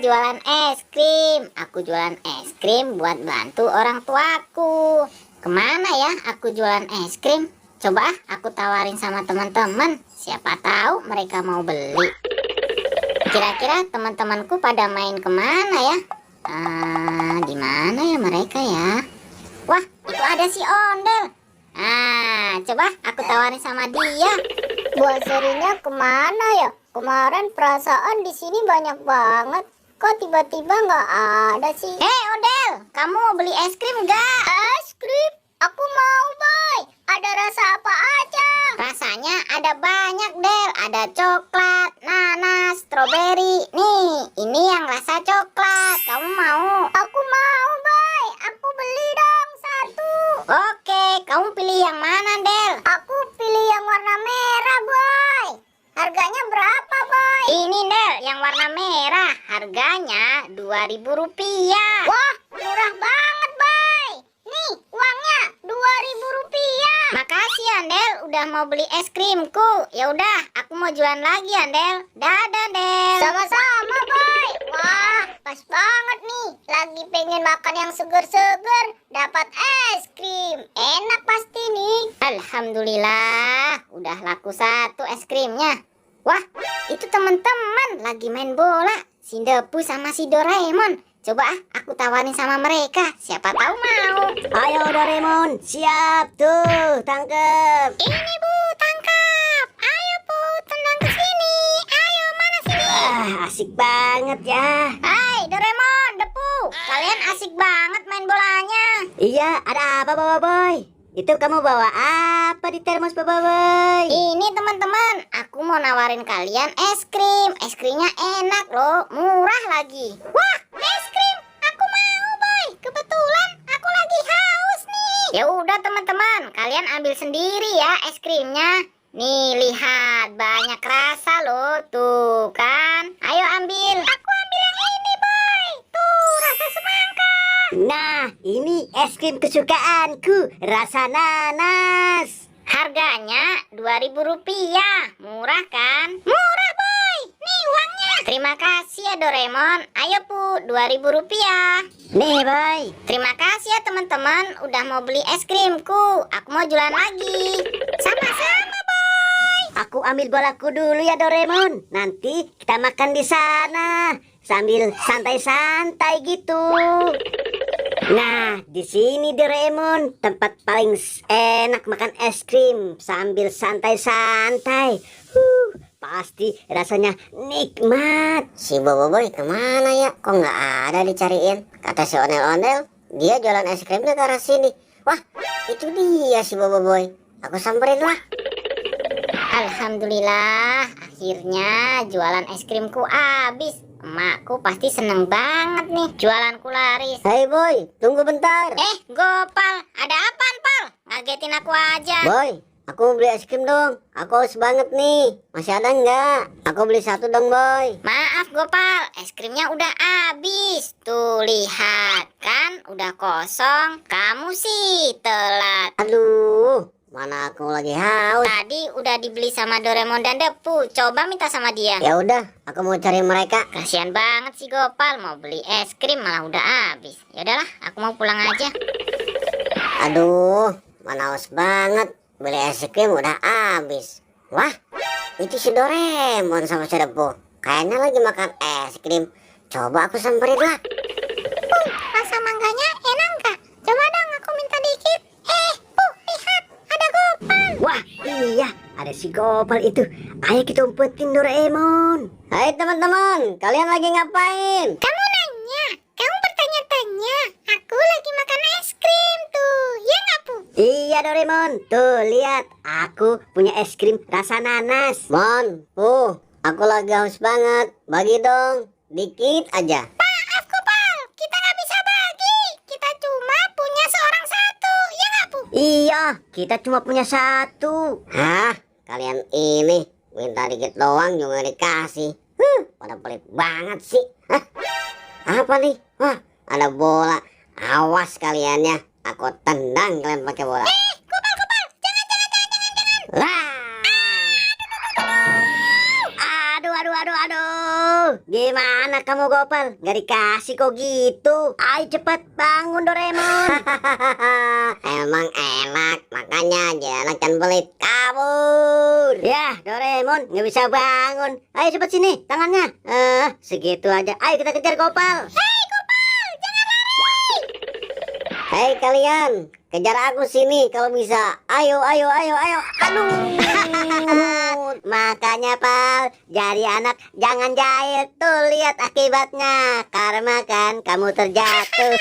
jualan es krim. Aku jualan es krim buat bantu orang tuaku. Kemana ya aku jualan es krim? Coba aku tawarin sama teman-teman. Siapa tahu mereka mau beli. Kira-kira teman-temanku pada main kemana ya? Di mana ya mereka ya? Wah, itu ada si Ondel. Coba aku tawarin sama dia. Buat serinya kemana ya? Kemarin perasaan di sini banyak banget. Kok tiba-tiba nggak ada sih? Hei Ondel, kamu mau beli es krim nggak? Es krim? Aku mau, Boy. Ada rasa apa aja? Rasanya ada banyak, Del. Ada coklat, nanas, stroberi. Nih, ini yang rasa coklat. Kamu mau? Aku mau, Boy. Aku beli dong satu. Oke, kamu pilih yang mana, Del? Aku pilih yang warna merah, Boy. Harganya berapa, Boy? Ini, Del, yang warna merah. Harganya Rp2.000. Wah, murah banget, Boy. Nih, uangnya Rp2.000. Makasih, Andel, udah mau beli es krimku. Ya udah, aku mau jualan lagi, Andel. Dadah, Del. Sama-sama, Boy. Wah, pas banget nih. Lagi pengen makan yang seger-seger. Dapat es krim. Enak pasti nih. Alhamdulillah, udah laku satu es krimnya. Wah, itu teman-teman lagi main bola. Si Depu sama si Doraemon. Coba aku tawarin sama mereka. Siapa tahu mau. Ayo Doraemon, siap tuh, tangkep. Ini Bu, tangkap. Ayo Bu, tendang ke sini. Ayo, mana sini? Asik banget ya. Hai Doraemon, Depu. Kalian asik banget main bolanya. Iya, ada apa Bawa Boy? Itu kamu bawa apa di termos Bawa Boy? Ini teman-teman, aku mau nawarin kalian es krim. Es krimnya enak loh, murah lagi. Wah, es krim. Aku mau, Boy. Kebetulan aku lagi haus nih. Ya udah teman-teman, kalian ambil sendiri ya es krimnya. Nih, lihat, banyak rasa loh. Tuh kan. Ayo ambil. Aku ambil yang ini, Boy. Tuh, rasa semangka. Nah, ini es krim kesukaanku, rasa nanas. Harganya Rp2.000. Murah kan? Murah, Boy. Nih uangnya. Terima kasih ya Doraemon. Ayo Bu, Rp2.000. Nih Boy. Terima kasih ya teman-teman udah mau beli es krimku. Aku mau jualan lagi. Sama-sama, Boy. Aku ambil bolaku dulu ya Doraemon. Nanti kita makan di sana sambil santai-santai gitu. Nah, di sini Doraemon, tempat paling enak makan es krim sambil santai-santai. Pasti rasanya nikmat. Si Boboiboy kemana ya? Kok nggak ada dicariin? Kata si Ondel-Ondel, dia jualan es krimnya ke arah sini. Wah, itu dia si Boboiboy. Aku samperin lah. Alhamdulillah, akhirnya jualan es krimku habis. Emakku pasti seneng banget nih jualanku laris. Hai Boy, tunggu bentar. Gopal, ada apaan, Pal? Ngagetin aku aja. Boy, aku mau beli es krim dong. Aku haus banget nih. Masih ada nggak? Aku beli satu dong, Boy. Maaf Gopal, es krimnya udah habis. Tuh lihat kan, udah kosong. Kamu sih telat. Aduh, mana aku lagi haus. Tadi udah dibeli sama Doraemon dan Depu. Coba minta sama dia. Ya udah, aku mau cari mereka. Kasihan banget sih Gopal, mau beli es krim malah udah habis. Ya udahlah, aku mau pulang aja. Aduh, mana haus banget. Beli es krim udah habis. Wah, itu si Doraemon sama si Depu. Kayaknya lagi makan es krim. Coba aku samperin lah. Rasa mangganya enak nggak? Coba dong aku minta dikit. Lihat, ada Gopal. Wah, iya, ada si Gopal itu. Ayo kita umpetin Doraemon. Hai teman-teman, kalian lagi ngapain? Kamu nanya, kamu bertanya-tanya. Aku lagi makan es krim tuh, ya nggak Bu? Iya Doraemon, tuh lihat, aku punya es krim rasa nanas. Mon, aku lagi haus banget. Bagi dong, dikit aja. Maaf Gopal, kita nggak bisa bagi. Kita cuma punya seorang satu, ya nggak Bu? Iya, kita cuma punya satu. Hah, kalian ini minta dikit doang juga dikasih. Pada pelit banget sih. Hah, apa nih? Wah, ada bola. Awas kalian ya, aku tendang kalian pakai bola. Gopal, jangan. Lah. Aduh. Gimana kamu Gopal? Gak dikasih kok gitu. Ayo cepat bangun Doraemon. Emang enak, makanya jangan kan pelit kabur. Ya Doraemon nggak bisa bangun. Ayo cepat sini tangannya. Segitu aja. Ayo kita kejar Gopal. Hei kalian, kejar aku sini kalau bisa. Ayo, ayo, ayo, ayo. Aduh. Makanya Pal, jadi anak jangan jahil. Tuh lihat akibatnya. Karma kan kamu terjatuh.